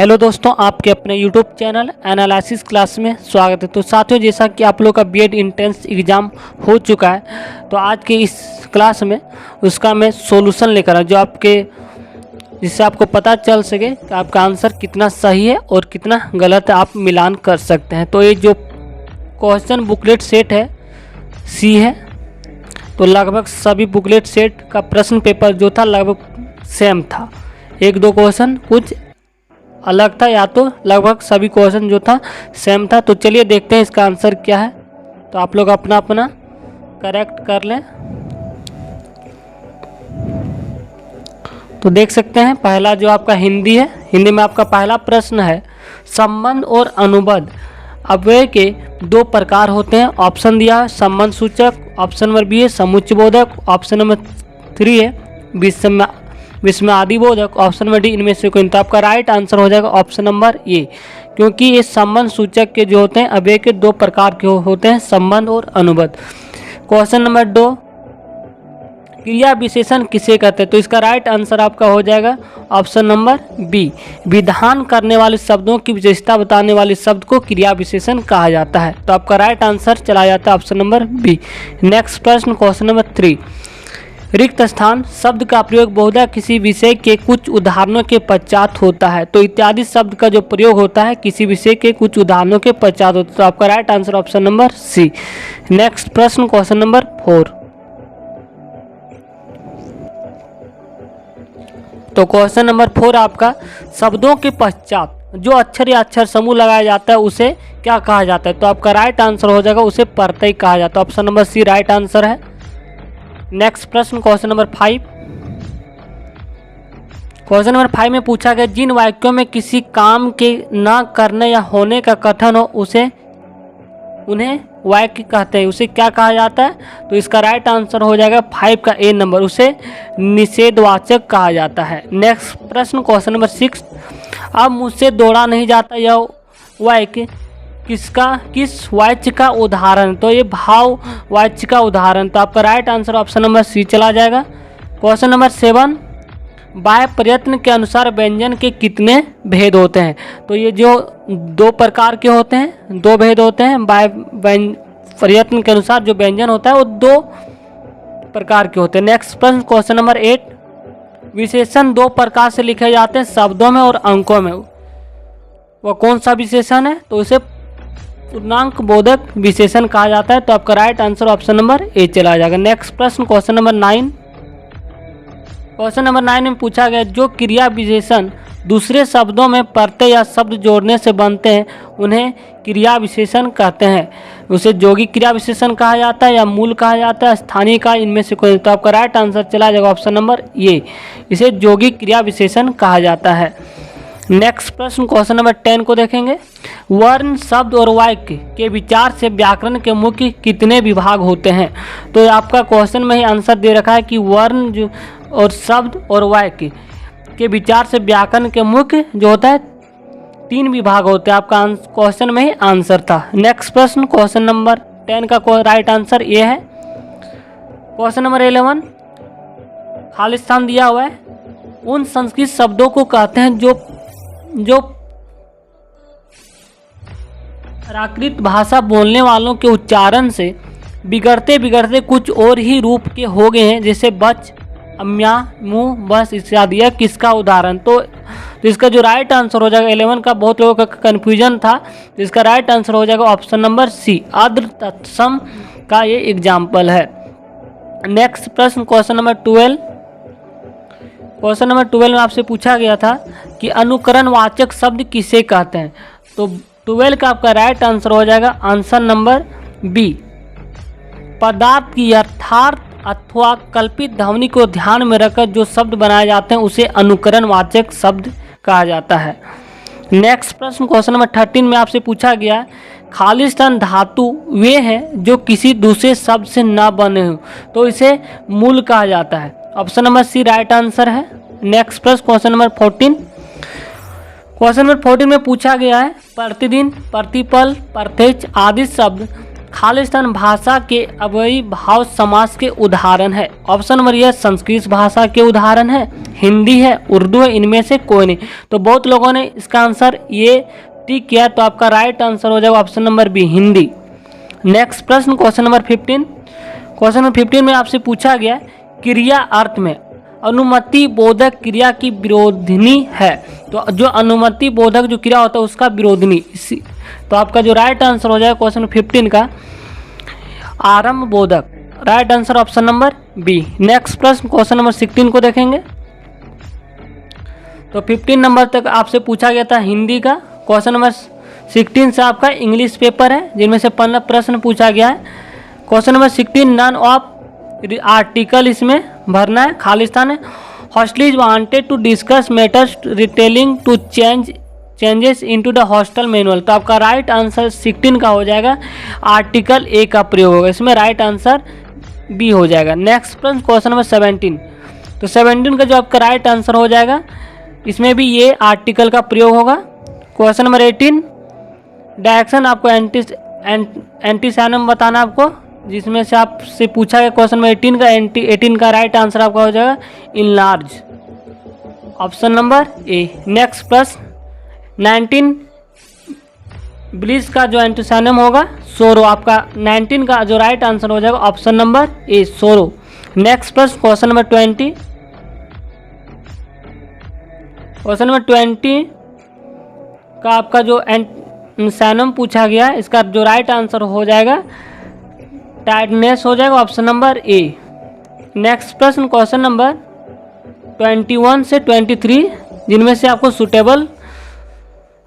Hello दोस्तों, आपके अपने यूट्यूब चैनल एनालिसिस क्लास में स्वागत है। तो साथियों, जैसा कि आप लोग का बीएड इंट्रेंस एग्ज़ाम हो चुका है, तो आज के इस क्लास में उसका मैं सॉल्यूशन लेकर आया, जो आपके जिससे आपको पता चल सके कि आपका आंसर कितना सही है और कितना गलत है, आप मिलान कर सकते हैं। तो ये जो क्वेश्चन बुकलेट सेट है सी है, तो लगभग सभी बुकलेट सेट का प्रश्न पेपर जो था लगभग सेम था। एक दो क्वेश्चन कुछ अलग था, या तो लगभग सभी क्वेश्चन जो था सेम था। तो चलिए देखते हैं इसका आंसर क्या है। तो आप लोग अपना अपना करेक्ट कर लें। तो देख सकते हैं पहला जो आपका हिंदी है, हिंदी में आपका पहला प्रश्न है, संबंध और अनुबंध अव्यय के दो प्रकार होते हैं। ऑप्शन दिया है संबंध सूचक, ऑप्शन नंबर बी है समुच्चयबोधक, ऑप्शन नंबर 3 है विस्मयादिबोधक, ऑप्शन नंबर डी इनमें से कोई। तो आपका राइट आंसर हो जाएगा ऑप्शन नंबर ए, क्योंकि ये संबंध सूचक के जो होते हैं अव्यय के दो प्रकार के होते हैं, संबंध और अनुबंध। क्वेश्चन नंबर 2, क्रिया विशेषण किसे कहते हैं? तो इसका राइट आंसर आपका हो जाएगा ऑप्शन नंबर बी, विधान करने वाले शब्दों की विशेषता बताने वाले शब्द को क्रिया विशेषण कहा जाता है। तो आपका राइट आंसर चला जाता है ऑप्शन नंबर बी। नेक्स्ट प्रश्न क्वेश्चन नंबर 3, रिक्त स्थान शब्द का प्रयोग बहुधा किसी विषय के कुछ उदाहरणों के पश्चात होता है। तो इत्यादि शब्द का जो प्रयोग होता है किसी विषय के कुछ उदाहरणों के पश्चात होता है। तो आपका right answer option number C. Next प्रश्न क्वेश्चन नंबर 4, तो क्वेश्चन नंबर 4 आपका शब्दों के पश्चात जो अक्षर या अक्षर समूह लगाया जाता है उसे क्या कहा जाता है? तो आपका राइट आंसर हो जाएगा उसे प्रत्यय कहा जाता है। Option number C right answer है। नेक्स्ट प्रश्न क्वेश्चन नंबर 5, क्वेश्चन नंबर 5 में पूछा गया जिन वाक्यों में किसी काम के न करने या होने का कथन हो उन्हें वाक्य कहते हैं, उसे क्या कहा जाता है? तो इसका राइट आंसर हो जाएगा 5 का ए नंबर, उसे निषेधवाचक कहा जाता है। नेक्स्ट प्रश्न क्वेश्चन नंबर 6, अब मुझसे दौड़ा नहीं जाता यह वाक्य किस वाच्य का उदाहरण? तो ये भाव वाच्य का उदाहरण। तो आपका right answer option number C चला जाएगा। क्वेश्चन नंबर 7, बाह्य प्रयत्न के अनुसार व्यंजन के कितने भेद होते हैं? तो ये जो दो प्रकार के होते हैं, दो भेद होते हैं। बाह्य प्रयत्न के अनुसार जो व्यंजन होता है वो दो प्रकार के होते हैं। नेक्स्ट प्रश्न क्वेश्चन नंबर 8, विशेषण दो प्रकार से लिखे जाते हैं, शब्दों में और अंकों में, वो कौन सा विशेषण है? तो उसे पूर्णांक बोधक विशेषण कहा जाता है। तो आपका राइट आंसर ऑप्शन नंबर ए चला जाएगा। नेक्स्ट प्रश्न क्वेश्चन नंबर 9, क्वेश्चन नंबर 9 में पूछा गया जो क्रिया विशेषण दूसरे शब्दों में प्रत्यय या शब्द जोड़ने से बनते हैं उन्हें क्रिया विशेषण कहते हैं। उसे यौगिक क्रिया विशेषण कहा जाता है या मूल कहा जाता है, स्थानीय का, इनमें से कोई। तो आपका राइट आंसर चला जाएगा ऑप्शन नंबर ए, इसे यौगिक क्रिया विशेषण कहा जाता है। नेक्स्ट प्रश्न क्वेश्चन नंबर 10 को देखेंगे, वर्ण शब्द और वाक्य के विचार से व्याकरण के मुख्य कितने विभाग होते हैं? तो आपका क्वेश्चन में ही आंसर दे रखा है कि वर्ण और शब्द और वाक्य के विचार से व्याकरण के मुख्य जो होता है 3 विभाग होते हैं। आपका क्वेश्चन में ही आंसर था। नेक्स्ट प्रश्न क्वेश्चन नंबर 10 का राइट आंसर ये है। क्वेश्चन नंबर 11, खाली स्थान दिया हुआ है, उन संस्कृत शब्दों को कहते हैं जो प्राकृत भाषा बोलने वालों के उच्चारण से बिगड़ते बिगड़ते कुछ और ही रूप के हो गए हैं, जैसे बच, अम्या, मुंह, बस इत्यादि। यह किसका उदाहरण? तो इसका जो राइट आंसर हो जाएगा 11 का, बहुत लोगों का कन्फ्यूजन था, तो इसका राइट आंसर हो जाएगा ऑप्शन नंबर सी, आर्द्र तत्सम का ये एग्जाम्पल है। नेक्स्ट प्रश्न क्वेश्चन नंबर 12, क्वेश्चन नंबर 12 में आपसे पूछा गया था कि अनुकरणवाचक शब्द किसे कहते हैं? तो 12 का आपका राइट आंसर हो जाएगा आंसर नंबर बी, पदार्थ की यथार्थ अथवा कल्पित ध्वनि को ध्यान में रखकर जो शब्द बनाए जाते हैं उसे अनुकरणवाचक शब्द कहा जाता है। नेक्स्ट प्रश्न क्वेश्चन नंबर 13 में आपसे पूछा गया खाली स्थान धातु वे हैं जो किसी दूसरे शब्द से न बने हो, तो इसे मूल कहा जाता है। Option number C right answer है। नेक्स्ट प्रश्न क्वेश्चन नंबर 14, क्वेश्चन नंबर 14 में पूछा गया है प्रतिदिन, प्रतिपल, प्रत्यक्ष आदि शब्द खालिस्तान भाषा के अविभाव समास के उदाहरण है? ऑप्शन नंबर ये संस्कृत भाषा के उदाहरण है, हिंदी है, उर्दू है, इनमें से कोई नहीं। तो बहुत लोगों ने इसका आंसर ये टिक किया, तो आपका राइट आंसर हो जाएगा option number B, Hindi. Next प्रश्न क्वेश्चन नंबर 15। क्वेश्चन नंबर 15 में आपसे पूछा गया क्रिया अर्थ में अनुमति बोधक क्रिया की विरोधिनी है। तो जो अनुमति बोधक जो क्रिया होता है उसका विरोधिनी, इसी तो आपका जो राइट आंसर हो जाएगा क्वेश्चन 15 का आरंभ बोधक। Right answer option number B. Next प्रश्न क्वेश्चन नंबर 16 को देखेंगे। तो 15 नंबर तक आपसे पूछा गया था हिंदी का। क्वेश्चन नंबर 16 से आपका इंग्लिश पेपर है, जिनमें से 15 प्रश्न पूछा गया है। Question number 16 none of article इसमें भरना है, खालिस्तान है। Hostellers wanted to discuss matters relating to changes into the hostel manual. तो आपका राइट आंसर 16 का हो जाएगा आर्टिकल ए का प्रयोग होगा, इसमें राइट आंसर बी हो जाएगा। नेक्स्ट प्रश्न क्वेश्चन नंबर 17। तो 17 का जो आपका राइट आंसर हो जाएगा, इसमें भी ये आर्टिकल का प्रयोग होगा। क्वेश्चन नंबर 18 डायरेक्शन आपको एंटीसैनम बताना आपको, जिसमें से आपसे पूछा गया क्वेश्चन नंबर 18 का राइट आंसर आपका हो जाएगा enlarge, option number A. Next प्रश्न 19 ब्लिस का जो एंटीसैनम होगा सोरो, आपका 19 का जो राइट आंसर हो जाएगा ऑप्शन नंबर ए, सोरो। नेक्स्ट प्रश्न क्वेश्चन नंबर 20। क्वेश्चन नंबर 20 का आपका जो एंटीसैनम पूछा गया है, इसका जो राइट आंसर हो जाएगा टाइटनेस हो जाएगा, ऑप्शन नंबर ए। नेक्स्ट प्रश्न क्वेश्चन नंबर 21 से 23, जिनमें से आपको suitable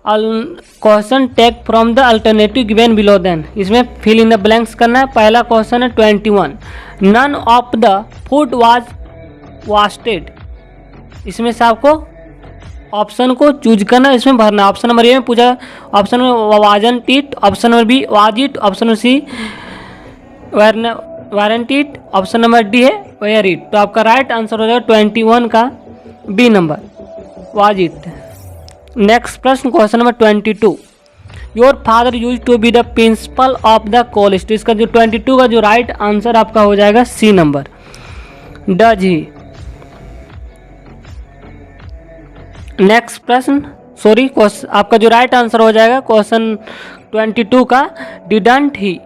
question take from the alternative given below then, इसमें फिल इन द ब्लैंक्स करना है। पहला क्वेश्चन है 21 none of the food was wasted, इसमें से आपको ऑप्शन को चूज करना है, इसमें भरना है। ऑप्शन नंबर ए में पूछा, ऑप्शन में wasn't it, option number B was it, option number C weren't it, option number D है वेयर इट। तो आपका राइट आंसर हो जाएगा 21 का बी नंबर, वाजिट। नेक्स्ट प्रश्न question number 22 your father used to be the principal of the college. तो इसका जो 22 का जो राइट आंसर आपका हो जाएगा C number, does he. Next प्रश्न आपका जो राइट आंसर हो जाएगा क्वेश्चन 22 का didn't he,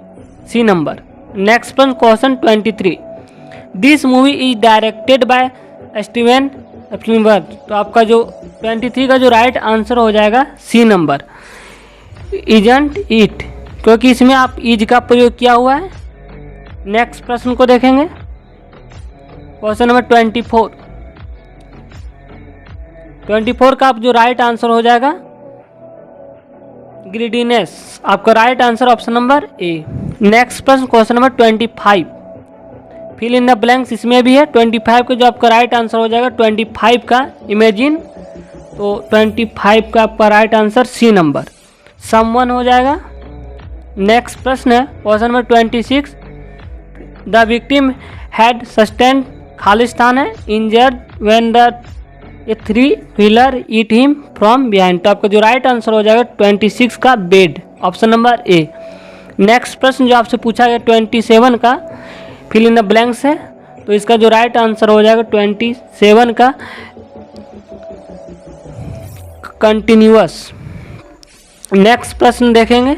C number. Next प्रश्न question 23 this movie is directed by Steven Spielberg. तो आपका जो 23 का जो राइट आंसर हो जाएगा सी नंबर, इजंट इट, क्योंकि इसमें आप इज का प्रयोग किया हुआ है। नेक्स्ट प्रश्न को देखेंगे क्वेश्चन नंबर 24 का आप जो राइट आंसर हो जाएगा ग्रीडीनेस, आपका right answer option number A. Next प्रश्न question number 25 fill in the blanks, इसमें भी है 25 का जो आपका राइट आंसर हो जाएगा 25 का इमेजिन। तो 25 का आपका right answer C number, someone हो जाएगा। नेक्स्ट प्रश्न है question number 26 the victim had sustained, खालिस्तान है, injured when the a 3 wheeler hit him from behind. तो आपका जो राइट आंसर हो जाएगा 26 का बेड, ऑप्शन नंबर ए। नेक्स्ट प्रश्न जो आपसे पूछा गया 27 का फिल इन द ब्लैंक्स है, तो इसका जो राइट आंसर हो जाएगा 27 का कंटिन्यूअस। नेक्स्ट प्रश्न देखेंगे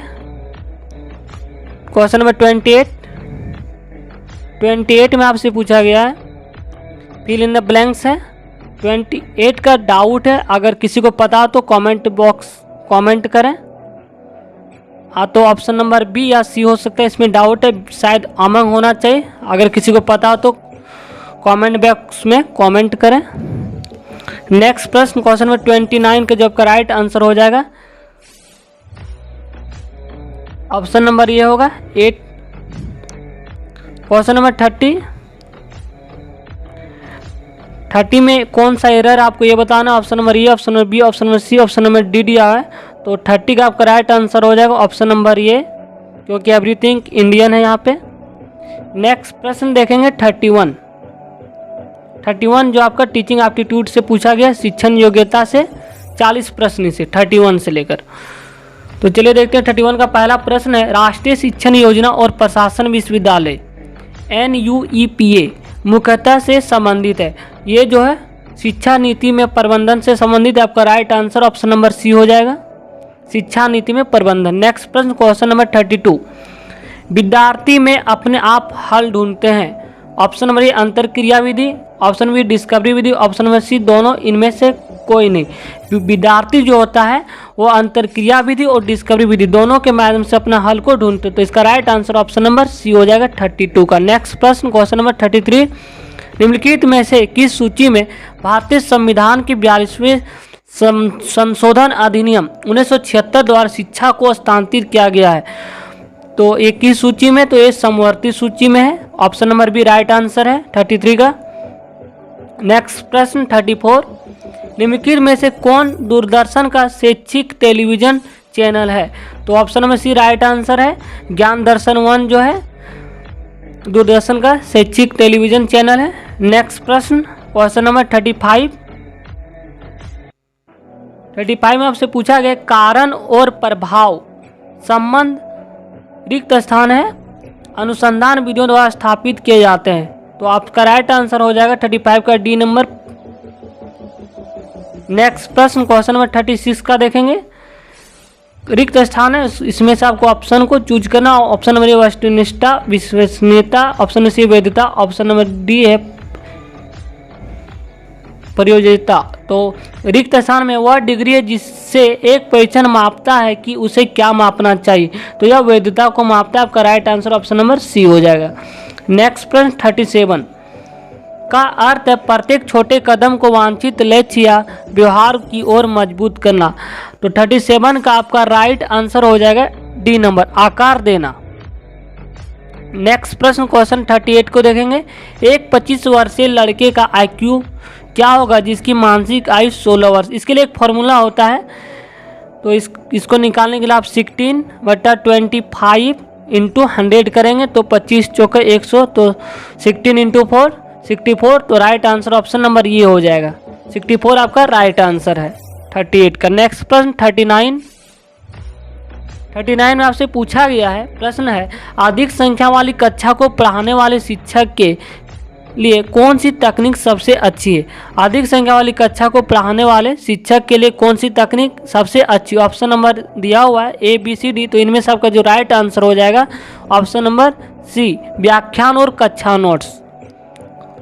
क्वेश्चन नंबर 28 में आपसे पूछा गया है फिल इन द ब्लैंक्स है। 28 का डाउट है, अगर किसी को पता हो तो कमेंट बॉक्स कमेंट करें। हाँ, तो ऑप्शन नंबर बी या सी हो सकता है, इसमें डाउट है, शायद अमंग होना चाहिए। अगर किसी को पता हो तो कमेंट बॉक्स में कमेंट करें। नेक्स्ट प्रश्न क्वेश्चन नंबर 29 का जो आपका राइट आंसर हो जाएगा ऑप्शन नंबर ये होगा 8। क्वेश्चन नंबर 30 में कौन सा एरर आपको ये बताना, option number A, option number B, option number C, option number D दिया है। तो 30 का आपका राइट आंसर हो जाएगा ऑप्शन नंबर ए, क्योंकि एवरीथिंग इंडियन है यहाँ पे। नेक्स्ट प्रश्न देखेंगे 31 जो आपका टीचिंग एप्टीट्यूड से पूछा गया, शिक्षण योग्यता से 40 प्रश्न से 31 से लेकर। तो चलिए देखते हैं 31 का पहला प्रश्न है, राष्ट्रीय शिक्षण योजना और प्रशासन विश्वविद्यालय NUEPA मुख्यतः से संबंधित है। ये जो है शिक्षा नीति में प्रबंधन से संबंधित है। आपका right answer option number C हो जाएगा, शिक्षा नीति में प्रबंधन। नेक्स्ट प्रश्न क्वेश्चन नंबर 32, विद्यार्थी में अपने आप हल ढूंढते हैं। ऑप्शन नंबर ए अंतर क्रिया विधि, ऑप्शन बी डिस्कवरी विधि, ऑप्शन नंबर सी दोनों, इनमें से कोई नहीं। विद्यार्थी जो होता है वो अंतर क्रिया विधि और डिस्कवरी विधि दोनों के माध्यम से अपना हल को ढूंढते, तो इसका right answer option number C हो जाएगा 32 का। नेक्स्ट प्रश्न क्वेश्चन नंबर 33, निम्नलिखित में से किस सूची में भारतीय संविधान के 42वें संशोधन अधिनियम 1976 द्वारा शिक्षा को हस्तांतरित किया गया है? तो एक किस सूची में? तो ये समवर्ती सूची में है। Option number B right answer है 33 का। नेक्स्ट प्रश्न 34, निम्नलिखित में से कौन दूरदर्शन का शैक्षिक टेलीविजन चैनल है? तो option number C right answer है, ज्ञान दर्शन 1 जो है दूरदर्शन का शैक्षिक टेलीविजन चैनल है। नेक्स्ट प्रश्न क्वेश्चन नंबर 35 में आपसे पूछा गया कारण और प्रभाव संबंध रिक्त स्थान है, अनुसंधान विधियों द्वारा स्थापित किए जाते हैं। तो आपका राइट आंसर हो जाएगा 35 का डी नंबर। नेक्स्ट प्रश्न क्वेश्चन नंबर 36 का देखेंगे, रिक्त स्थान है, इसमें से आपको ऑप्शन को चूज करना। ऑप्शन नंबर ए वस्तुनिष्ठता, विश्वसनीयता, ऑप्शन नंबर सी वैधता, ऑप्शन नंबर डी है प्रयोज्यता। तो रिक्त स्थान में वह डिग्री है जिससे एक परीक्षण मापता है कि उसे क्या मापना चाहिए, तो यह वैधता को मापता है। आपका right answer option number C हो जाएगा। नेक्स्ट प्रश्न 37 का अर्थ है प्रत्येक छोटे कदम को वांछित लक्ष्य या व्यवहार की ओर मजबूत करना। तो 37 का आपका राइट आंसर हो जाएगा डी नंबर, आकार देना। नेक्स्ट प्रश्न क्वेश्चन 38 को देखेंगे, एक 25 वर्षीय लड़के का IQ क्या होगा जिसकी मानसिक आयु 16 वर्ष? इसके लिए एक फॉर्मूला होता है, तो इसको निकालने के लिए आप 16/25 इंटू 100 करेंगे तो 25 चौके 100, तो 16 इंटू 4 64। तो राइट आंसर ऑप्शन नंबर ये हो जाएगा 64 आपका राइट आंसर है 38 का। नेक्स्ट प्रश्न 39 में आपसे पूछा गया है, प्रश्न है अधिक संख्या वाली कक्षा को पढ़ाने वाले शिक्षक के लिए कौन सी तकनीक सबसे अच्छी है? अधिक संख्या वाली कक्षा को पढ़ाने वाले शिक्षक के लिए कौन सी तकनीक सबसे अच्छी? ऑप्शन नंबर दिया हुआ है ABCD, तो इनमें से आपका जो राइट आंसर हो जाएगा ऑप्शन नंबर सी, व्याख्यान और कक्षा notes,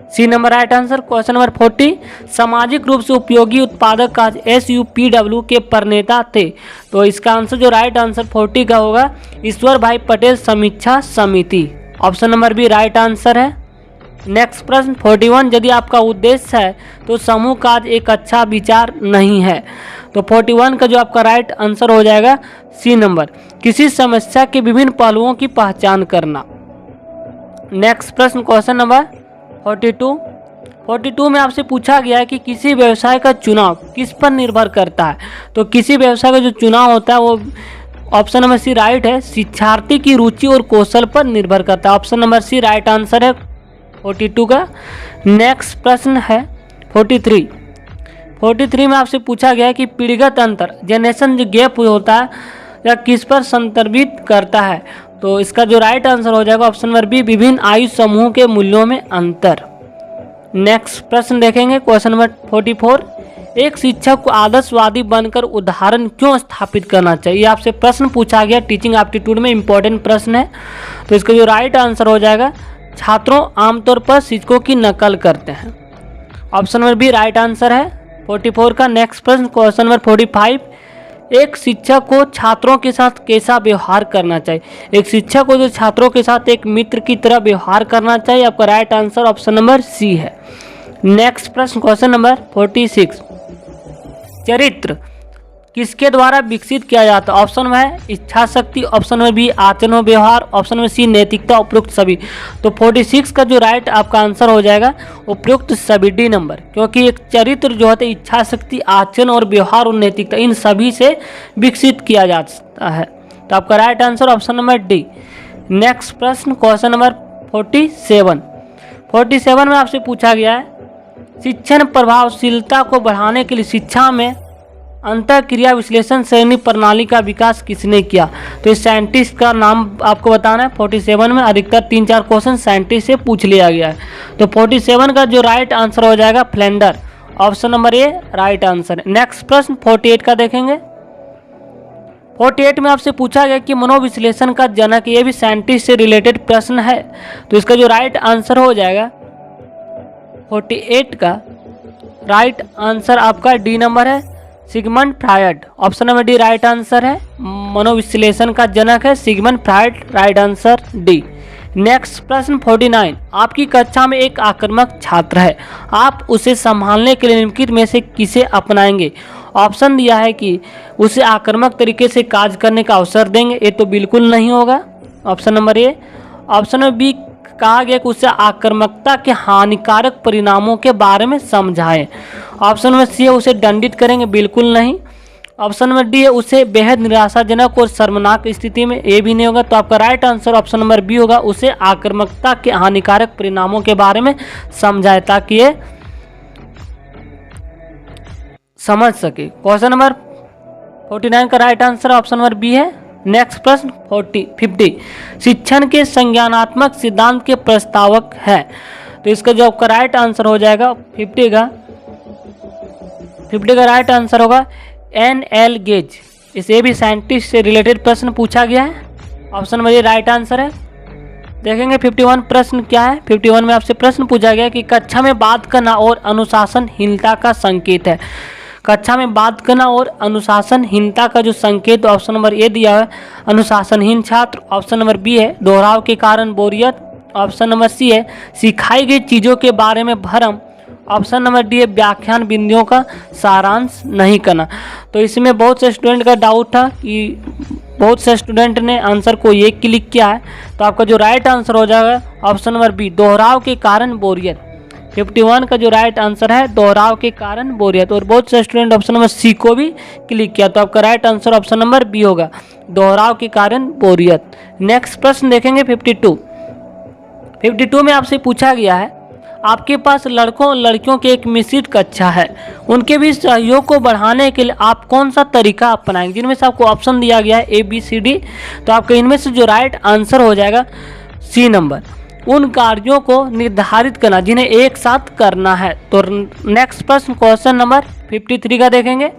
C number right answer. Question number 40, सामाजिक रूप से उपयोगी उत्पादक कार्य SUPW के प्रणेता थे? तो इसका आंसर जो राइट आंसर 40 का होगा ईश्वर भाई पटेल समीक्षा समिति, option number B right answer है। नेक्स्ट प्रश्न 41, यदि आपका उद्देश्य है तो समूह कार्य एक अच्छा विचार नहीं है? तो 41 का जो आपका राइट आंसर हो जाएगा सी नंबर, किसी समस्या के विभिन्न पहलुओं की पहचान करना। नेक्स्ट प्रश्न क्वेश्चन नंबर 42 में आपसे पूछा गया है कि किसी व्यवसाय का चुनाव किस पर निर्भर करता है? तो किसी व्यवसाय का जो चुनाव होता है वो ऑप्शन नंबर सी राइट है, शिक्षार्थी की रुचि और कौशल पर निर्भर करता है, option number C right answer है 42 का। नेक्स्ट प्रश्न है 43 में आपसे पूछा गया है कि पीढ़ीगत अंतर जनरेशन जो गैप होता है या किस पर संदर्भित करता है? तो इसका जो राइट आंसर हो जाएगा ऑप्शन नंबर बी, विभिन्न आयु समूह के मूल्यों में अंतर। नेक्स्ट प्रश्न देखेंगे क्वेश्चन नंबर 44, एक शिक्षक को आदर्शवादी बनकर उदाहरण क्यों स्थापित करना चाहिए? आपसे प्रश्न पूछा गया, टीचिंग एप्टीट्यूड में इंपॉर्टेंट प्रश्न है, तो इसका जो राइट आंसर हो जाएगा छात्रों आमतौर पर शिक्षकों की नकल करते हैं, option number B right answer है 44 का। नेक्स्ट प्रश्न क्वेश्चन नंबर 45, एक शिक्षक को छात्रों के साथ कैसा व्यवहार करना चाहिए? एक शिक्षक को जो छात्रों के साथ एक मित्र की तरह व्यवहार करना चाहिए, आपका right answer option number C है। नेक्स्ट प्रश्न क्वेश्चन नंबर 46, चरित्र किसके द्वारा विकसित किया जाता है? ऑप्शन में है इच्छा शक्ति, ऑप्शन में बी आचरण और व्यवहार, ऑप्शन में सी नैतिकता, उपयुक्त सभी। तो 46 का जो राइट आपका आंसर हो जाएगा उपयुक्त सभी, डी नंबर, क्योंकि एक चरित्र जो होता है इच्छा शक्ति, आचरण और व्यवहार और नैतिकता इन सभी से विकसित किया जाता है, तो आपका right answer option number D. Next प्रश्न क्वेश्चन नंबर 47 में आपसे पूछा गया है शिक्षण प्रभावशीलता को बढ़ाने के लिए शिक्षा में अंतःक्रिया विश्लेषण श्रेणी प्रणाली का विकास किसने किया? तो इस साइंटिस्ट का नाम आपको बताना है। 47 में अधिकतर 3-4 क्वेश्चन साइंटिस्ट से पूछ लिया गया है। तो 47 का जो राइट आंसर हो जाएगा फ्लेंडर, ऑप्शन नंबर ए राइट आंसर है। नेक्स्ट प्रश्न 48 का देखेंगे। 48 में आपसे पूछा गया कि मनोविश्लेषण का जनक, ये भी साइंटिस्ट से रिलेटेड प्रश्न है। तो इसका जो राइट आंसर हो जाएगा 48 का राइट आंसर आपका डी नंबर है, Sigmund Freud, option number D right answer है। मनोविश्लेषण का जनक है Sigmund Freud, right answer D. Next प्रश्न 49, आपकी कक्षा में एक आक्रामक छात्र है, आप उसे संभालने के लिए निम्नलिखित में से किसे अपनाएंगे? ऑप्शन दिया है कि उसे आक्रामक तरीके से कार्य करने का अवसर देंगे, ये तो बिल्कुल नहीं होगा, option number A. Option number B कहा गया कि उसे आक्रामकता के हानिकारक परिणामों के बारे में समझाएं, ऑप्शन नंबर सी है उसे दंडित करेंगे, बिल्कुल नहीं। ऑप्शन नंबर डी है उसे बेहद निराशाजनक और शर्मनाक स्थिति में, ये भी नहीं होगा। तो आपका right answer option number B होगा, उसे आक्रामकता के हानिकारक परिणामों के बारे में समझाए ताकि ये समझ सके। क्वेश्चन नंबर 49 का right answer option number B है। नेक्स्ट प्रश्न 50, शिक्षण के संज्ञानात्मक सिद्धांत के प्रस्तावक है। तो इसका जो आपका राइट आंसर हो जाएगा 50 का राइट आंसर होगा N.L. गेज। इसे भी साइंटिस्ट से रिलेटेड प्रश्न पूछा गया है, ऑप्शन नंबर ए राइट आंसर है। देखेंगे 51 प्रश्न क्या है। 51 में आपसे प्रश्न पूछा गया कि कक्षा में बात करना और अनुशासनहीनता का संकेत है। कक्षा में बात करना और अनुशासनहीनता का जो संकेत, ऑप्शन नंबर ए दिया है अनुशासनहीन छात्र, ऑप्शन नंबर बी है दोहराव के कारण बोरियत, ऑप्शन नंबर सी है सिखाई गई चीज़ों के बारे में भ्रम, ऑप्शन नंबर डी है व्याख्यान बिंदुओं का सारांश नहीं करना। तो इसमें बहुत से स्टूडेंट का डाउट था कि बहुत से स्टूडेंट ने आंसर को ये क्लिक किया है। तो आपका जो राइट आंसर हो जाएगा ऑप्शन नंबर बी दोहराव के कारण बोरियत। 51 का जो राइट आंसर है दोहराव के कारण बोरियत, और बहुत से स्टूडेंट ऑप्शन नंबर सी को भी क्लिक किया। तो आपका right answer option number B होगा, दोहराव के कारण बोरियत। नेक्स्ट प्रश्न देखेंगे 52 में आपसे पूछा गया है आपके पास लड़कों और लड़कियों की एक मिश्रित कक्षा है, उनके बीच सहयोग को बढ़ाने के लिए आप कौन सा तरीका अपनाएंगे? जिनमें से आपको ऑप्शन दिया गया है ए बी सी डी। तो आपका इनमें से जो राइट आंसर हो जाएगा सी नंबर, उन कार्यों को निर्धारित करना जिन्हें एक साथ करना है। तो नेक्स्ट प्रश्न क्वेश्चन नंबर 53 का देखेंगे।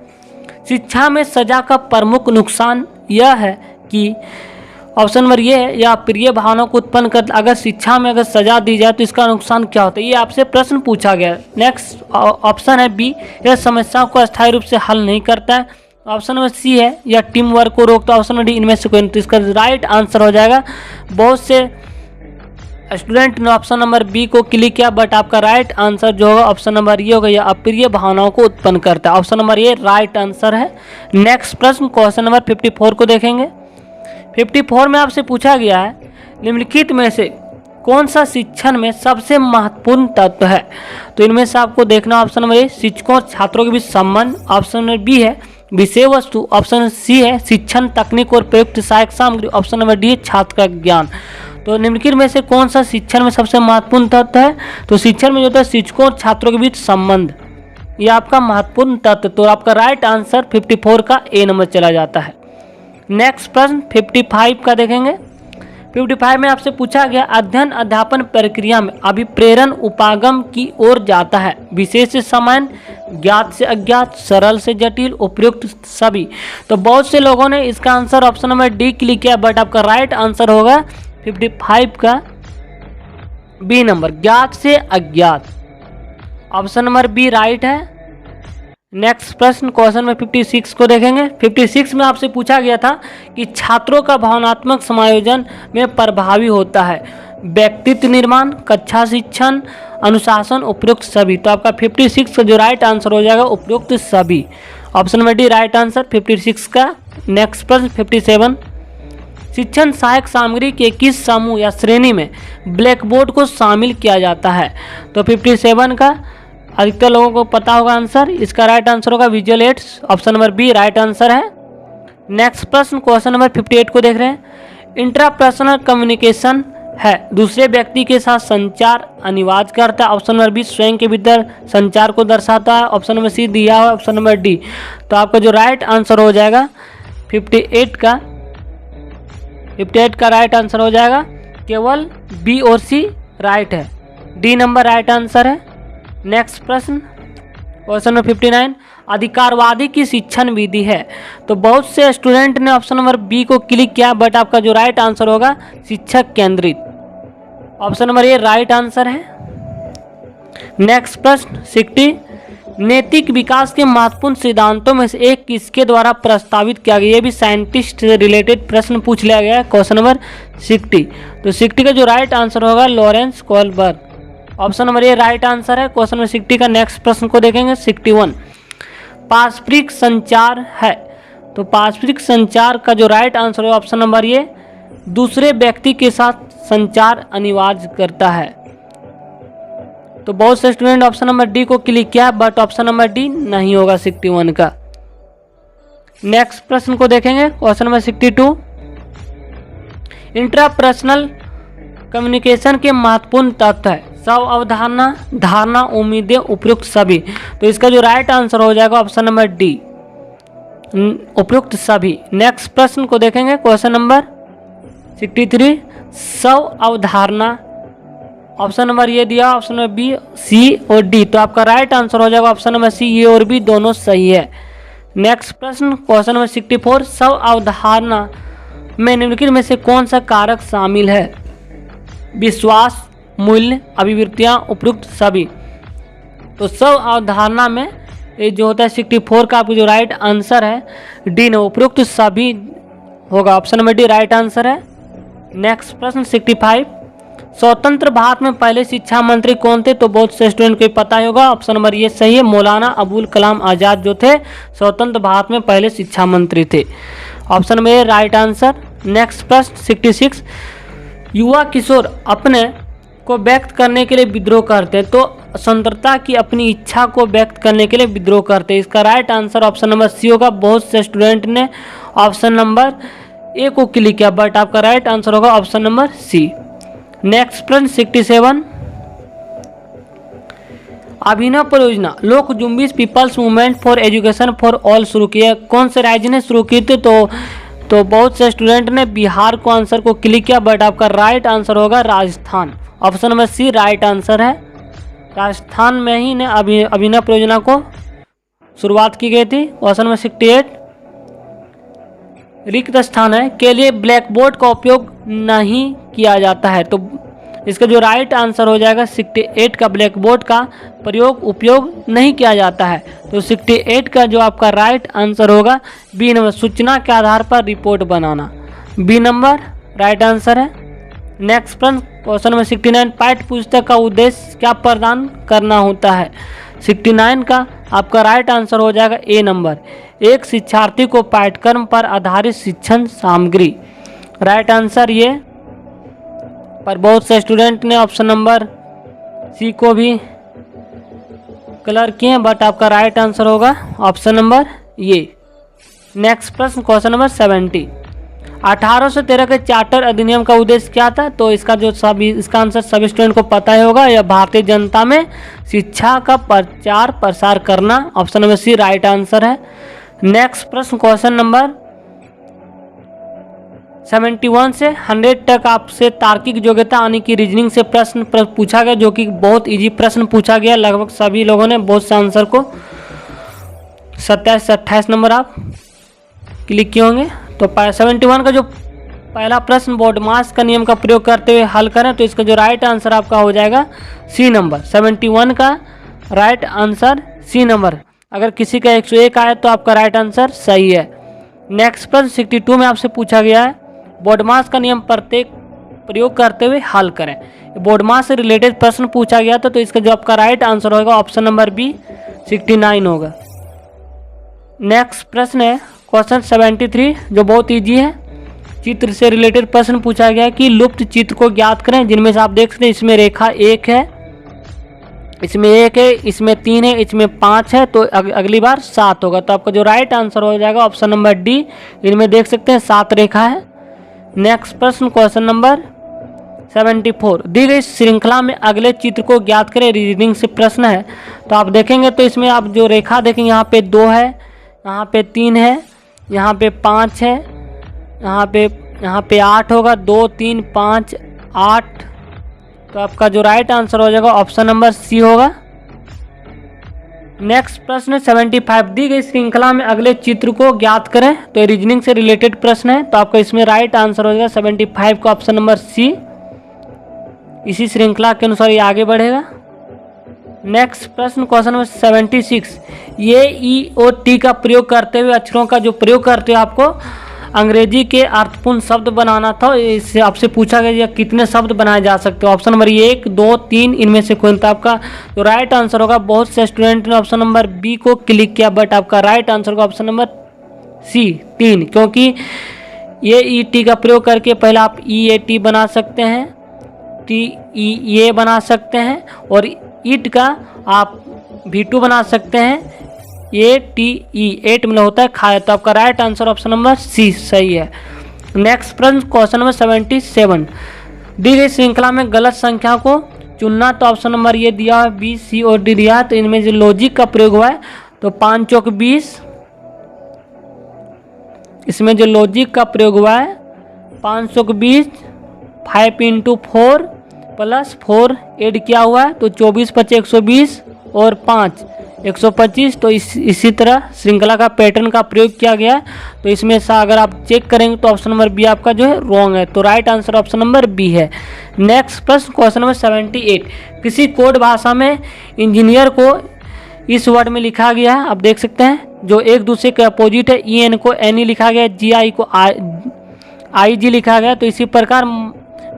शिक्षा में सजा का प्रमुख नुकसान यह है कि ऑप्शन नंबर ये है या प्रिय भावनाओं को उत्पन्न कर, अगर शिक्षा में अगर सजा दी जाए तो इसका नुकसान क्या होता है, ये आपसे प्रश्न पूछा गया है। नेक्स्ट ऑप्शन है बी, यह समस्याओं को अस्थायी रूप से हल नहीं करता है, ऑप्शन नंबर सी है या टीम वर्क को रोकता है, ऑप्शन नंबर डी इनमें से कोई नहीं। तो इसका राइट आंसर हो जाएगा, बहुत से स्टूडेंट ने ऑप्शन नंबर बी को क्लिक किया, बट आपका राइट आंसर जो होगा ऑप्शन नंबर ये होगा, या अप्रिय भावनाओं को उत्पन्न करता है, ऑप्शन नंबर ये राइट आंसर है। नेक्स्ट प्रश्न क्वेश्चन नंबर 54 को देखेंगे। 54 में आपसे पूछा गया है निम्नलिखित में से कौन सा शिक्षण में सबसे महत्वपूर्ण तत्व है? तो इनमें से आपको देखना ऑप्शन नंबर ए शिक्षकों और छात्रों के बीच संबंध, ऑप्शन नंबर बी है विषय वस्तु, ऑप्शन सी है शिक्षण तकनीक और प्रयुक्त सहायक सामग्री, ऑप्शन नंबर डी है छात्र का ज्ञान। तो निम्नलिखित में से कौन सा शिक्षण में सबसे महत्वपूर्ण तत्व है? तो शिक्षण में जो होता है शिक्षकों और छात्रों के बीच संबंध, ये आपका महत्वपूर्ण तत्व। तो आपका राइट आंसर 54 का ए नंबर चला जाता है। नेक्स्ट प्रश्न 55 का देखेंगे। 55 में आपसे पूछा गया अध्ययन अध्यापन प्रक्रिया में अभिप्रेरण उपागम की ओर जाता है, विशेष से सामान्य, ज्ञात से अज्ञात, सरल से जटिल, उपयुक्त सभी। तो बहुत से लोगों ने इसका answer option number D click किया, बट आपका राइट आंसर होगा 55 का बी नंबर, ज्ञात से अज्ञात, ऑप्शन नंबर बी राइट है। नेक्स्ट प्रश्न क्वेश्चन में 56 को देखेंगे। 56 में आपसे पूछा गया था कि छात्रों का भावनात्मक समायोजन में प्रभावी होता है व्यक्तित्व निर्माण, कक्षा शिक्षण, अनुशासन, उपयुक्त सभी। तो आपका 56 का जो राइट आंसर हो जाएगा उपयुक्त सभी, option number D right answer 56 का। नेक्स्ट प्रश्न 57, शिक्षण सहायक सामग्री के किस समूह या श्रेणी में ब्लैक बोर्ड को शामिल किया जाता है? तो 57 का अधिकतर लोगों को पता होगा आंसर, इसका राइट आंसर होगा visual aids, option number B right answer है। नेक्स्ट प्रश्न क्वेश्चन नंबर 58 को देख रहे हैं। इंट्रापर्सनल कम्युनिकेशन है, दूसरे व्यक्ति के साथ संचार अनिवार्य करता है। ऑप्शन नंबर बी स्वयं के भीतर संचार को दर्शाता है। ऑप्शन नंबर सी दिया हुआ, ऑप्शन नंबर डी। तो आपका जो राइट आंसर हो जाएगा 58 का राइट आंसर हो जाएगा, केवल बी और सी राइट है, डी नंबर राइट आंसर है। नेक्स्ट प्रश्न क्वेश्चन नंबर 59, अधिकारवादी की शिक्षण विधि है। तो बहुत से स्टूडेंट ने ऑप्शन नंबर बी को क्लिक किया, बट आपका जो राइट आंसर होगा शिक्षक केंद्रित, ऑप्शन नंबर ए राइट आंसर है। नेक्स्ट प्रश्न 60, नैतिक विकास के महत्वपूर्ण सिद्धांतों में से एक किसके द्वारा प्रस्तावित किया गया। ये भी साइंटिस्ट से रिलेटेड प्रश्न पूछ लिया गया है क्वेश्चन नंबर 60। तो 60 का जो राइट आंसर होगा लॉरेंस कोहलबर्ग, ऑप्शन नंबर ए राइट आंसर है क्वेश्चन नंबर 60 का। नेक्स्ट प्रश्न को देखेंगे 61, पारस्परिक संचार है। तो पारस्परिक संचार का जो राइट आंसर है ऑप्शन नंबर ए दूसरे व्यक्ति के साथ संचार अनिवार्य करता है। तो बहुत से स्टूडेंट ऑप्शन नंबर डी को क्लिक किया, बट ऑप्शन नंबर डी नहीं होगा 61 का। नेक्स्ट प्रश्न को देखेंगे क्वेश्चन नंबर 62, इंट्रापर्सनल कम्युनिकेशन के महत्वपूर्ण तत्व है। सब अवधारणा, धारणा, उम्मीदें, उपयुक्त सभी। तो इसका जो राइट आंसर हो जाएगा ऑप्शन नंबर डी उपयुक्त सभी। नेक्स्ट प्रश्न को देखेंगे क्वेश्चन नंबर 63, सब अवधारणा, ऑप्शन नंबर ये दिया, ऑप्शन नंबर बी, सी और डी। तो आपका राइट आंसर हो जाएगा ऑप्शन नंबर सी, ये और बी दोनों सही है। नेक्स्ट प्रश्न क्वेश्चन नंबर 64, सब अवधारणा में निम्नलिखित में से कौन सा कारक शामिल है। विश्वास, मूल्य, अभिवृत्तियाँ, उपयुक्त सभी। तो सब अवधारणा में ये जो होता है 64 का आपको जो राइट आंसर है डी ने उपयुक्त सभी होगा, option number D right answer है। नेक्स्ट प्रश्न 65, स्वतंत्र भारत में पहले शिक्षा मंत्री कौन थे। तो बहुत से स्टूडेंट को पता ही होगा, ऑप्शन नंबर ये सही है, मौलाना अबुल कलाम आज़ाद जो थे स्वतंत्र भारत में पहले शिक्षा मंत्री थे, ऑप्शन नंबर ए राइट आंसर। नेक्स्ट प्रश्न 66, युवा किशोर अपने को व्यक्त करने के लिए विद्रोह करते हैं। तो स्वतंत्रता की अपनी इच्छा को व्यक्त करने के लिए विद्रोह करते हैं, इसका right answer option number C होगा। बहुत से स्टूडेंट ने ऑप्शन नंबर ए को क्लिक किया, बट आपका राइट आंसर होगा ऑप्शन नंबर सी। नेक्स्ट प्रश्न 67, अभिनव परियोजना Lok Jumbish people's movement for education for all शुरू की है, कौन से राज्य ने शुरू की थी। तो बहुत से स्टूडेंट ने बिहार को आंसर को क्लिक किया, बट आपका राइट आंसर होगा Rajasthan, option number C right answer है। राजस्थान में ही ने अभिनव परियोजना को शुरुआत की गई थी। क्वेश्चन नंबर 68, रिक्त स्थान है के लिए ब्लैक बोर्ड का उपयोग नहीं किया जाता है। तो इसका जो राइट आंसर हो जाएगा 68 का ब्लैक बोर्ड का उपयोग नहीं किया जाता है। तो 68 का जो आपका राइट आंसर होगा बी नंबर, सूचना के आधार पर रिपोर्ट बनाना, बी नंबर राइट आंसर है। नेक्स्ट प्रश्न क्वेश्चन नंबर 69, पाठ्य पुस्तक का उद्देश्य क्या प्रदान करना होता है। 69 का आपका राइट आंसर हो जाएगा ए नंबर, एक शिक्षार्थी को पाठ्यक्रम पर आधारित शिक्षण सामग्री, राइट आंसर ये। पर बहुत से स्टूडेंट ने ऑप्शन नंबर सी को भी कलर किए, बट आपका राइट आंसर होगा ऑप्शन नंबर ये। नेक्स्ट प्रश्न क्वेश्चन नंबर 70, 1813 के चार्टर अधिनियम का उद्देश्य क्या था। तो इसका आंसर सभी स्टूडेंट को पता ही होगा, यह भारतीय जनता में शिक्षा का प्रचार प्रसार करना, option number C right answer है। नेक्स्ट प्रश्न क्वेश्चन नंबर 71 से 100 तक आपसे तार्किक योग्यता यानी कि रीजनिंग से प्रश्न पूछा गया, जो कि बहुत इजी प्रश्न पूछा गया। लगभग सभी लोगों ने बहुत से आंसर को 27 से 28 नंबर आप क्लिक किए होंगे। तो 71 का जो पहला प्रश्न बॉडमास का नियम का प्रयोग करते हुए हल करें। तो इसका जो राइट आंसर आपका हो जाएगा सी नंबर, 71 का राइट आंसर सी नंबर। अगर किसी का 101 आया तो आपका राइट आंसर सही है। नेक्स्ट प्रश्न 62 में आपसे पूछा गया है बॉडमास का नियम प्रत्येक प्रयोग करते हुए हल करें। बॉडमास से रिलेटेड प्रश्न पूछा गया था, तो इसका जो आपका राइट आंसर होगा ऑप्शन नंबर बी 69 होगा। नेक्स्ट प्रश्न है क्वेश्चन 73 जो बहुत इजी है, चित्र से रिलेटेड प्रश्न पूछा गया है कि लुप्त चित्र को ज्ञात करें, जिनमें से आप देख सकते हैं इसमें रेखा 1 है, इसमें 1 है, इसमें 3 है, इसमें 5 है, तो अगली बार 7 होगा। तो आपका जो राइट आंसर हो जाएगा ऑप्शन नंबर डी, इनमें देख सकते हैं 7 रेखा है। नेक्स्ट प्रश्न क्वेश्चन नंबर 74 दी गई श्रृंखला में अगले चित्र को ज्ञात करें, रीजनिंग से प्रश्न है। तो आप देखेंगे तो इसमें आप जो रेखा देखेंगे यहाँ पे 2 है, यहाँ पे 3 है, यहाँ पे 5 है, यहाँ पे 8 होगा, 2 3 5 8। तो आपका जो राइट आंसर हो जाएगा ऑप्शन नंबर सी होगा। नेक्स्ट प्रश्न 75 दी गई श्रृंखला में अगले चित्र को ज्ञात करें। तो रीजनिंग से रिलेटेड प्रश्न है, तो आपका इसमें राइट आंसर हो जाएगा 75 का ऑप्शन नंबर सी। इसी श्रृंखला के अनुसार ये आगे बढ़ेगा। नेक्स्ट प्रश्न क्वेश्चन नंबर 76 ये ई और टी का प्रयोग करते हुए अक्षरों का जो प्रयोग करते हुए आपको अंग्रेजी के अर्थपूर्ण शब्द बनाना था। इससे आपसे पूछा गया कितने शब्द बनाए जा सकते हो। ऑप्शन नंबर 1 2 3 इनमें से कोई। तो आपका जो राइट आंसर होगा, बहुत से स्टूडेंट ने ऑप्शन नंबर बी को क्लिक किया, बट आपका राइट आंसर होगा ऑप्शन नंबर सी 3, क्योंकि ये ई टी का प्रयोग करके पहले आप ई ए टी बना सकते हैं, टी ई ये बना सकते हैं, और ईट का आप V2 बना सकते हैं, ए टी ई 8 में होता है खाया। तो आपका right answer option number C सही है। नेक्स्ट प्रश्न क्वेश्चन नंबर 77 दी गई श्रृंखला में गलत संख्या को चुनना। तो ऑप्शन नंबर ये दिया है बी सी और डी दिया है। तो इनमें जो लॉजिक का प्रयोग हुआ है तो 5 चौक 20, इसमें जो लॉजिक का प्रयोग हुआ है 5 चौक 20, 5 × 4 प्लस 4 ऐड किया हुआ है तो 24 × 5 120 और 5 125। तो इसी तरह श्रृंखला का पैटर्न का प्रयोग किया गया है। तो इसमें से अगर आप चेक करेंगे तो ऑप्शन नंबर बी आपका जो है रॉन्ग है। तो right answer option number B है। नेक्स्ट प्रश्न क्वेश्चन नंबर 78 किसी कोड भाषा में इंजीनियर को इस वर्ड में लिखा गया है, आप देख सकते हैं जो एक दूसरे के अपोजिट है। ई एन को एन ई लिखा गया है, जी आई को आई जी लिखा गया है। तो इसी प्रकार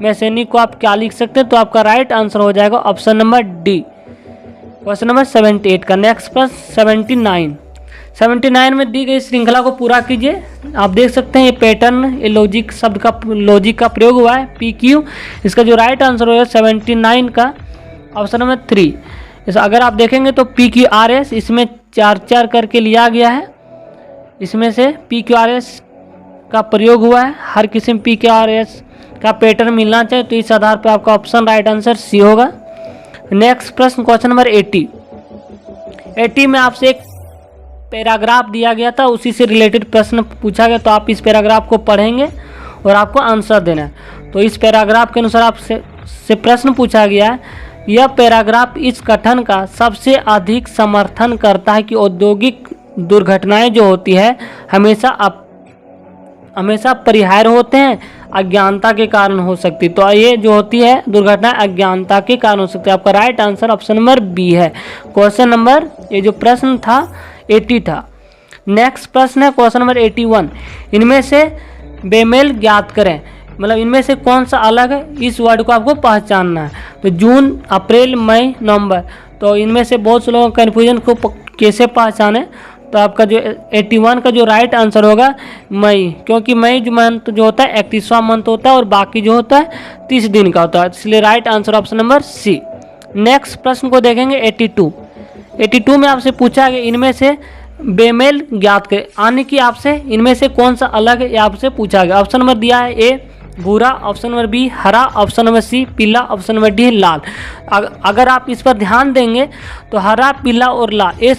मैसेनी को आप क्या लिख सकते हैं। तो आपका राइट आंसर हो जाएगा option number D, question number 78 का। नेक्स्ट प्रश्न 79 में दी गई श्रृंखला को पूरा कीजिए। आप देख सकते हैं ये पैटर्न, ये लॉजिक शब्द का लॉजिक का प्रयोग हुआ है पी क्यू। इसका जो राइट आंसर होगा 79 का ऑप्शन नंबर 3। अगर आप देखेंगे तो पी क्यू आर एस इसमें 4 करके लिया गया है, इसमें से पी क्यू आर एस का प्रयोग हुआ है। हर किसी में पी क्यू आर एस का पैटर्न मिलना चाहिए। तो इस आधार पर आपका ऑप्शन राइट आंसर सी होगा। नेक्स्ट प्रश्न क्वेश्चन नंबर 80 में आपसे एक पैराग्राफ दिया गया था, उसी से रिलेटेड प्रश्न पूछा गया। तो आप इस पैराग्राफ को पढ़ेंगे और आपको आंसर देना है। तो इस पैराग्राफ के अनुसार आपसे प्रश्न पूछा गया है, यह पैराग्राफ इस कथन का सबसे अधिक समर्थन करता है कि औद्योगिक दुर्घटनाएं जो होती है हमेशा परिहार्य होते हैं, अज्ञानता के कारण हो सकती। तो ये जो होती है दुर्घटना अज्ञानता के कारण हो सकती है। आपका right answer option number B है। क्वेश्चन नंबर ये जो प्रश्न था 80 था। नेक्स्ट प्रश्न है क्वेश्चन नंबर 81 इनमें से बेमेल ज्ञात करें, मतलब इनमें से कौन सा अलग है, इस वर्ड को आपको पहचानना है। तो जून, अप्रैल, मई, नवंबर। तो इनमें से बहुत से लोगों कन्फ्यूजन को कैसे पहचाने। तो आपका जो 81 का जो राइट आंसर होगा मई, क्योंकि मई जो मंथ जो होता है 31वां मंथ होता है और बाकी जो होता है 30 दिन का होता है, इसलिए right answer option number C. Next प्रश्न को देखेंगे 82 में आपसे पूछा गया इनमें से बेमेल ज्ञात करें, यानी कि आपसे इनमें से कौन सा अलग है आपसे पूछा गया। ऑप्शन नंबर दिया है ए भूरा, ऑप्शन नंबर बी हरा, ऑप्शन नंबर सी पीला, ऑप्शन नंबर डी लाल। अगर आप इस पर ध्यान देंगे तो हरा, पीला और लाल ये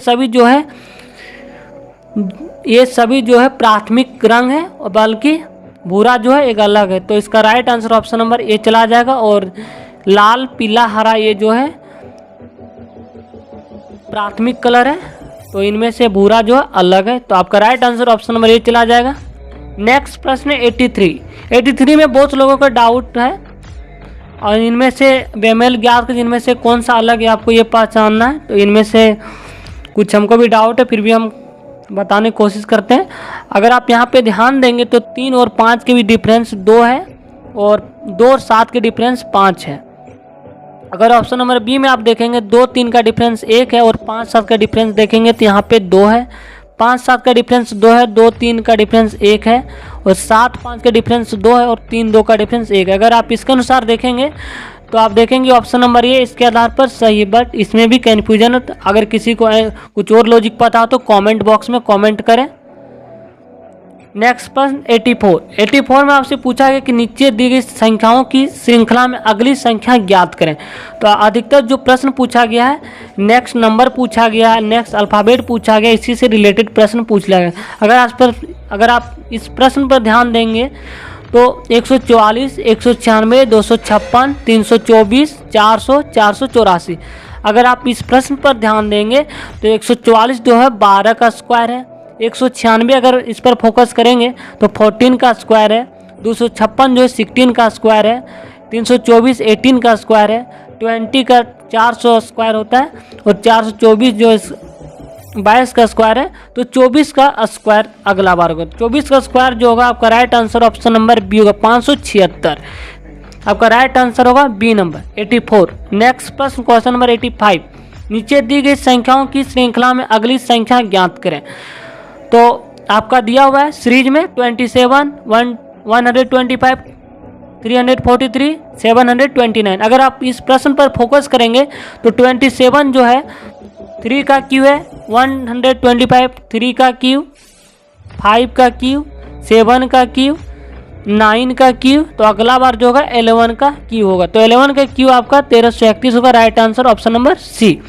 सभी जो है प्राथमिक रंग है, और बल्कि भूरा जो है एक अलग है। तो इसका राइट आंसर ऑप्शन नंबर ए चला जाएगा। और लाल, पीला, हरा ये जो है प्राथमिक कलर है, तो इनमें से भूरा जो है अलग है। तो आपका राइट आंसर ऑप्शन नंबर ए चला जाएगा। नेक्स्ट प्रश्न 83 में बहुत लोगों का डाउट है और इनमें से बेमेल ज्ञात कर जिनमें से कौन सा अलग है आपको ये पहचानना है। तो इनमें से कुछ हमको भी डाउट है, फिर भी हम बताने की कोशिश करते हैं। अगर आप यहाँ पे ध्यान देंगे तो 3 और 5 के भी डिफरेंस 2 है, और 2 और 7 के डिफरेंस 5 है। अगर ऑप्शन नंबर बी में आप देखेंगे 2 3 का डिफरेंस 1 है, और 5 7 का डिफरेंस देखेंगे तो यहाँ पे 2 है। 5 7 का डिफरेंस 2 है, 2 3 का डिफरेंस 1 है, और 7 5 का डिफरेंस 2 है, और 3 2 का डिफरेंस 1 है। अगर आप इसके अनुसार देखेंगे तो आप देखेंगे ऑप्शन नंबर ये इसके आधार पर सही है, बट इसमें भी कन्फ्यूजन है। अगर किसी को कुछ और लॉजिक पता हो तो कमेंट बॉक्स में कमेंट करें। नेक्स्ट प्रश्न 84 में आपसे पूछा गया कि नीचे दी गई संख्याओं की श्रृंखला में अगली संख्या ज्ञात करें। तो अधिकतर जो प्रश्न पूछा गया है नेक्स्ट नंबर पूछा गया है, नेक्स्ट अल्फ़ाबेट पूछा गया, इसी से रिलेटेड प्रश्न पूछ लिया गया। अगर आप इस प्रश्न पर ध्यान देंगे तो 144, 196, 256, 324, 400, 484। अगर आप इस प्रश्न पर ध्यान देंगे तो 144 जो है 12 का स्क्वायर है, 196 अगर इस पर फोकस करेंगे तो 14 का स्क्वायर है, 256 जो है 16 का स्क्वायर है, 324 18 का स्क्वायर है, 20 का 400 स्क्वायर होता है और 424 जो 22 का स्क्वायर है, तो 24 का स्क्वायर अगला बार होगा। 24 का स्क्वायर जो होगा आपका right answer option number B होगा 576। आपका राइट आंसर होगा बी नंबर 84। नेक्स्ट प्रश्न क्वेश्चन नंबर 85, नीचे दी गई संख्याओं की श्रृंखला में अगली संख्या ज्ञात करें। तो आपका दिया हुआ है सीरीज में 27, 125, 343, 729। अगर आप इस प्रश्न पर फोकस करेंगे तो 27 जो है 3 का क्यू है, 125 3 का क्यू, 5 का क्यू, 7 का क्यू, 9 का क्यू, तो अगला बार जो होगा 11 का क्यू होगा। तो 11 का क्यू आपका 1331 होगा। Right answer option number C.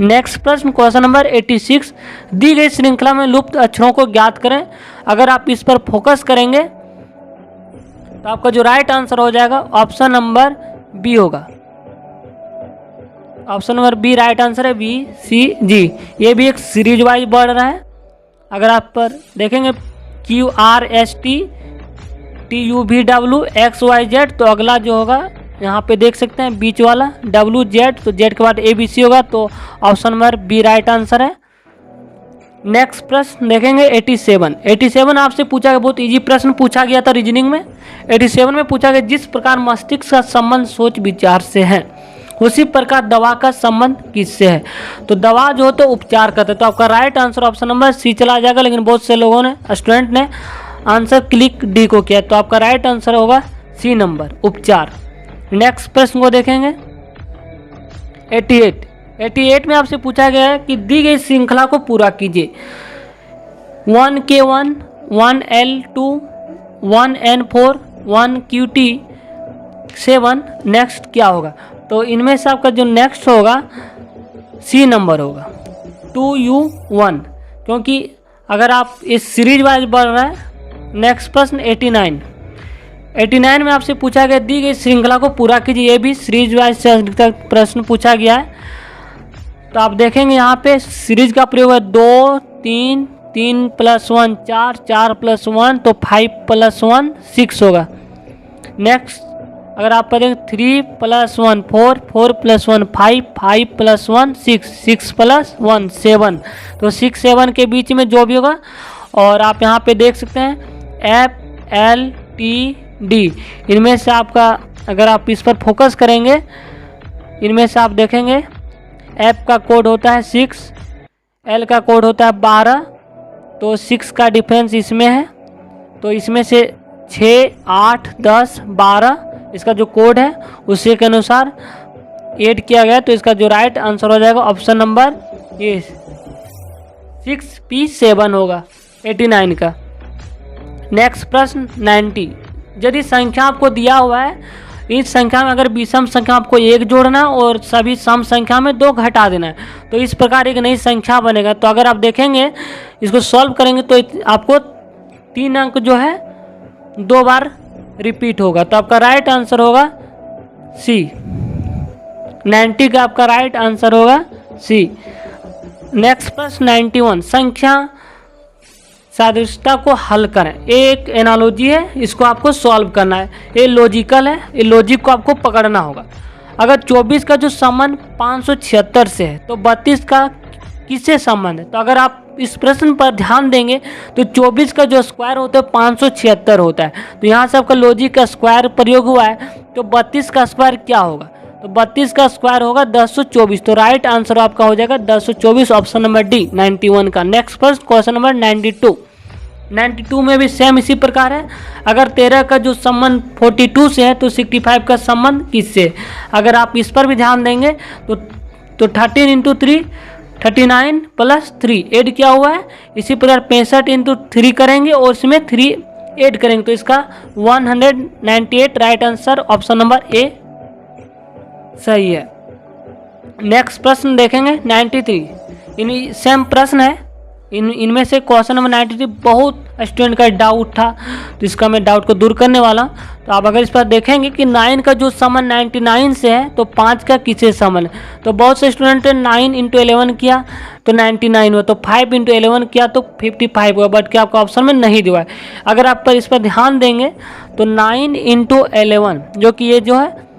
Next प्रश्न क्वेश्चन नंबर 86, दी गई श्रृंखला में लुप्त अक्षरों को ज्ञात करें। अगर आप इस पर फोकस करेंगे तो आपका जो राइट आंसर हो जाएगा ऑप्शन नंबर बी होगा। Option number B right answer है, बी सी जी। ये भी एक सीरीज वाइज बढ़ रहा है। अगर आप पर देखेंगे QRST TUVW XYZ, तो अगला जो होगा यहाँ पे देख सकते हैं बीच वाला WZ, तो Z के बाद ABC होगा। तो option number B right answer है। नेक्स्ट प्रश्न देखेंगे 87 आपसे पूछा गया, बहुत इजी प्रश्न पूछा गया था रीजनिंग में। 87 में पूछा गया जिस प्रकार मस्तिष्क का संबंध सोच विचार से है उसी प्रकार दवा का संबंध किससे है। तो दवा जो तो उपचार करते, तो आपका right answer option number C चला जाएगा, लेकिन बहुत से लोगों ने स्टूडेंट ने आंसर क्लिक डी को किया, तो आपका राइट आंसर होगा सी नंबर उपचार। नेक्स्ट प्रश्न को देखेंगे 88 में आपसे पूछा गया है कि दी गई श्रृंखला को पूरा कीजिए। 1K1, 1L2, 1N4, 1QT7, next क्या होगा। तो इनमें से आपका जो नेक्स्ट होगा सी नंबर होगा 2U1, क्योंकि अगर आप इस सीरीज वाइज बढ़ रहा है। नेक्स्ट प्रश्न 89 में आपसे पूछा गया दी गई श्रृंखला को पूरा कीजिए। ये भी सीरीज वाइज से प्रश्न पूछा गया है। तो आप देखेंगे यहाँ पे सीरीज का प्रयोग है 2, 3, 3 + 1 4, 4 + 1 तो 5 + 1 6 होगा। नेक्स्ट अगर आप पढ़ेंगे 3 + 1 4, 4 + 1 5, 5 + 1 6, 6 + 1 7, तो 6 7 के बीच में जो भी होगा। और आप यहाँ पे देख सकते हैं FLTD, इनमें से आपका अगर आप इस पर फोकस करेंगे इनमें से आप देखेंगे F का कोड होता है 6, L का कोड होता है 12, तो 6 का डिफरेंस इसमें है। तो इसमें से 6, 8, 10, 12 इसका जो कोड है उसी के अनुसार ऐड किया गया। तो इसका जो राइट आंसर हो जाएगा ऑप्शन नंबर ये 6P7 होगा 89 का। नेक्स्ट प्रश्न 90, यदि संख्या आपको दिया हुआ है, इस संख्या में अगर विषम संख्या आपको 1 जोड़ना है और सभी सम संख्या में 2 घटा देना है, तो इस प्रकार एक नई संख्या बनेगा। तो अगर आप देखेंगे इसको सॉल्व करेंगे तो आपको 3 अंक जो है 2 बार रिपीट होगा। तो आपका राइट आंसर होगा सी। 90 का आपका राइट आंसर होगा सी। नेक्स्ट प्रश्न 91, संख्या सादृश्यता को हल करें। एक एनालॉजी है, इसको आपको सॉल्व करना है। ये लॉजिकल है, ये लॉजिक को आपको पकड़ना होगा। अगर 24 का जो संबंध 576 से है तो 32 का किससे संबंध है। तो अगर आप इस प्रश्न पर ध्यान देंगे तो 24 का जो स्क्वायर होता है 576 होता है। तो यहाँ से आपका लॉजिक का स्क्वायर प्रयोग हुआ है, तो 32 का स्क्वायर क्या होगा। तो 32 का स्क्वायर होगा 1024। तो राइट आंसर आपका हो जाएगा 1024, ऑप्शन नंबर डी 91 का। नेक्स्ट फर्स्ट क्वेश्चन नंबर 92 में भी सेम इसी प्रकार है। अगर 13 का जो संबंध 42 से है तो 65 का संबंध किससे। अगर आप इस पर भी ध्यान देंगे तो 13 × 3 39 + 3 ऐड किया हुआ है। इसी प्रकार 65 × 3 करेंगे और इसमें 3 ऐड करेंगे तो इसका 198 राइट आंसर ऑप्शन नंबर ए सही है। नेक्स्ट प्रश्न देखेंगे 93। इन सेम प्रश्न है, इनमें से क्वेश्चन नंबर 93 बहुत स्टूडेंट का डाउट था, तो इसका मैं डाउट को दूर करने वाला हूँ। तो आप अगर इस पर देखेंगे कि 9 का जो समन 99 से है तो 5 का किससे समन है, तो बहुत से स्टूडेंट ने 9 × 11 किया तो 99 हुआ, तो 5 × 11 किया तो 55 हुआ, बट क्या आपको ऑप्शन में नहीं दिया है। अगर आप इस पर ध्यान देंगे तो 9 × 11 जो कि ये जो है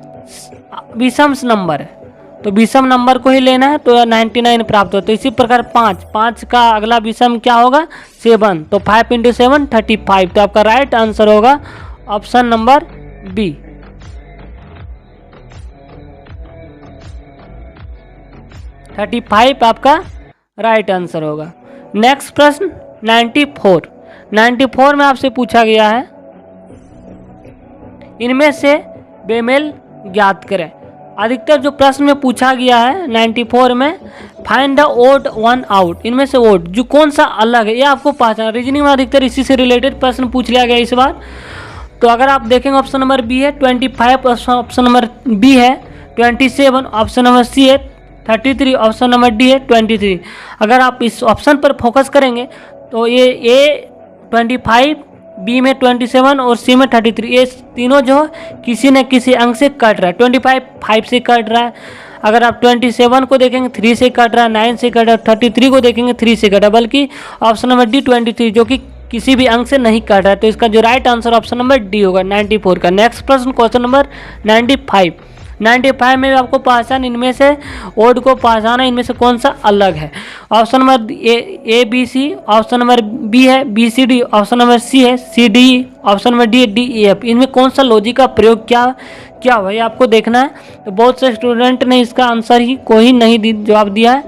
विषम नंबर है, तो विषम नंबर को ही लेना है तो 99 प्राप्त होता है। तो इसी प्रकार 5 का अगला विषम क्या होगा 7, तो 5 × 7 35। तो आपका राइट आंसर होगा ऑप्शन नंबर बी। थर्टी 35 आपका राइट आंसर होगा। नेक्स्ट प्रश्न 94 में आपसे पूछा गया है इनमें से बेमेल ज्ञात करें। अधिकतर जो प्रश्न में पूछा गया है 94 में find the odd one out, इनमें से ओड जो कौन सा अलग है ये आपको पहचाना। रीजनिंग में अधिकतर इसी से रिलेटेड प्रश्न पूछ लिया गया इस बार। तो अगर आप देखेंगे ऑप्शन नंबर बी है 25, ऑप्शन नंबर बी है 27, ऑप्शन नंबर सी है 33, ऑप्शन नंबर डी है 23। अगर आप इस ऑप्शन पर फोकस करेंगे तो ये ए 25, बी में 27 और सी में 33, ये तीनों जो किसी न किसी अंक से कट रहा है। 25 5 से कट रहा है, अगर आप 27 को देखेंगे 3 से कट रहा है, 9 से कट रहा है, 33 को देखेंगे 3 से कट रहा है, बल्कि ऑप्शन नंबर डी 23 जो कि किसी भी अंक से नहीं कट रहा है। तो इसका जो right answer option number D होगा 94 का। नेक्स्ट प्रश्न क्वेश्चन नंबर 95 में भी आपको पहचान इनमें से ओड को पहचाना इनमें से कौन सा अलग है। Option number A B C, option number B है B C D, option number C है C D, option number D है डी ई एफ। इनमें कौन सा लॉजिक का प्रयोग क्या हुआ ये आपको देखना है। तो बहुत से स्टूडेंट ने इसका आंसर ही को ही नहीं जवाब दिया है,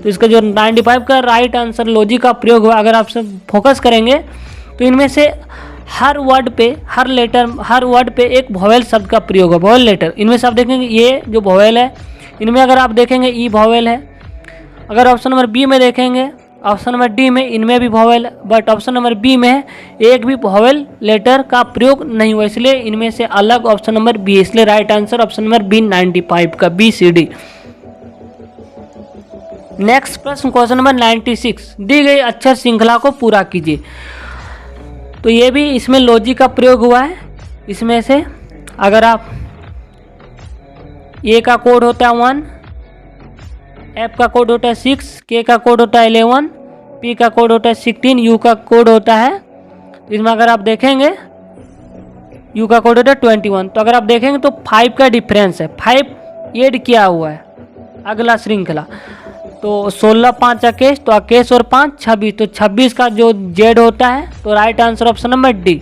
तो इसका जो 95 का राइट आंसर लॉजिक का प्रयोग हुआ अगर आप सब फोकस करेंगे तो इनमें से हर वर्ड पे एक वोवेल शब्द का प्रयोग है, वोवेल लेटर। इनमें से आप देखेंगे ये जो वोवेल है इनमें अगर आप देखेंगे ई वोवेल है। अगर ऑप्शन नंबर बी में देखेंगे, ऑप्शन नंबर डी में इनमें भी vowel, but option number B में एक भी वोवेल लेटर का प्रयोग नहीं हुआ, इसलिए इनमें से अलग ऑप्शन नंबर बी, इसलिए right answer option number B 95 का बी सी डी। नेक्स्ट प्रश्न क्वेश्चन नंबर 96, दी गई अक्षर श्रृंखला को पूरा कीजिए। तो ये भी इसमें लॉजिक का प्रयोग हुआ है। इसमें से अगर आप ए का कोड होता है 1, एफ का कोड होता है 6, के का कोड होता है 11, पी का कोड होता है 16, यू का कोड होता है, तो इसमें अगर आप देखेंगे यू का कोड होता है 21। तो अगर आप देखेंगे तो 5 का डिफरेंस है, 5 ऐड किया हुआ है अगला श्रृंखला। तो 16 5 21, तो 21 और 5 26, तो 26 का जो जेड होता है तो right answer option number D.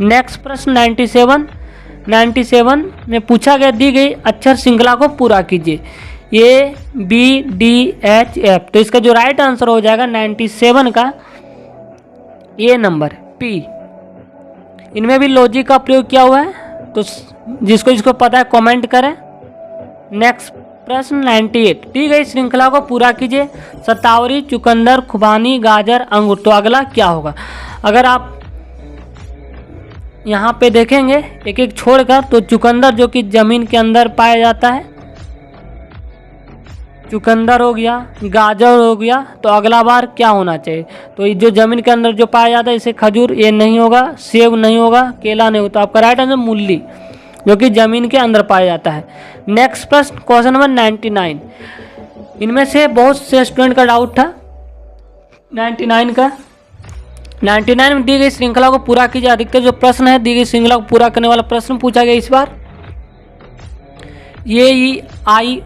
Next प्रश्न 97 में पूछा गया दी गई अक्षर श्रृंखला को पूरा कीजिए A B D H F. तो इसका जो राइट आंसर हो जाएगा 97 का ए नंबर पी। इनमें भी लॉजिक का प्रयोग किया हुआ है, तो जिसको पता है कमेंट करें। नेक्स्ट प्रश्न 98, दी गई श्रृंखला को पूरा कीजिए शतावरी, चुकंदर, खुबानी, गाजर, अंगूर। तो अगला क्या होगा। अगर आप यहाँ पे देखेंगे एक एक छोड़कर, तो चुकंदर जो कि जमीन के अंदर पाया जाता है, चुकंदर हो गया, गाजर हो गया, तो अगला बार क्या होना चाहिए। तो ये जो जमीन के अंदर जो पाया जाता है इसे खजूर ये नहीं होगा, सेब नहीं होगा, केला नहीं होगा। तो आपका राइट आंसर मूली जो कि जमीन के अंदर पाया जाता है। नेक्स्ट प्रश्न क्वेश्चन नंबर 99, इनमें से बहुत से स्टूडेंट का डाउट था 99 में दी गई श्रृंखला को पूरा कीजिए। अधिकतर जो प्रश्न है दी गई श्रृंखला को पूरा करने वाला प्रश्न पूछा गया इस बार। ये ई आई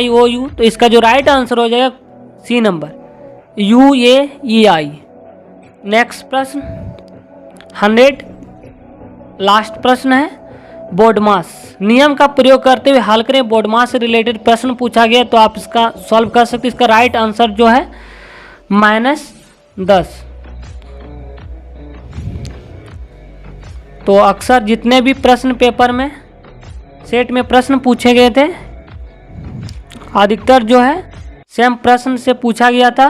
ओ यू, तो इसका जो राइट आंसर हो जाएगा C number U A E I. Next प्रश्न 100 लास्ट प्रश्न है बोर्डमास। नियम का प्रयोग करते हुए हल करें। बोर्डमास से रिलेटेड प्रश्न पूछा गया तो आप इसका सॉल्व कर सकते। इसका राइट आंसर जो है -10। तो अक्सर जितने भी प्रश्न पेपर में सेट में प्रश्न पूछे गए थे अधिकतर जो है सेम प्रश्न से पूछा गया था।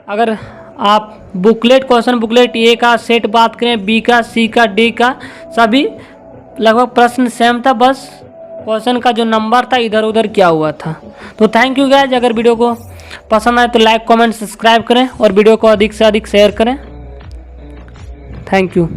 अगर आप बुकलेट, क्वेश्चन बुकलेट ए का सेट बात करें, बी का, सी का, डी का, सभी लगभग प्रश्न सेम था, बस क्वेश्चन का जो नंबर था इधर उधर क्या हुआ था। तो थैंक यू गाइज। अगर वीडियो को पसंद आए तो लाइक, कमेंट, सब्सक्राइब करें और वीडियो को अधिक से अधिक शेयर करें। Thank you.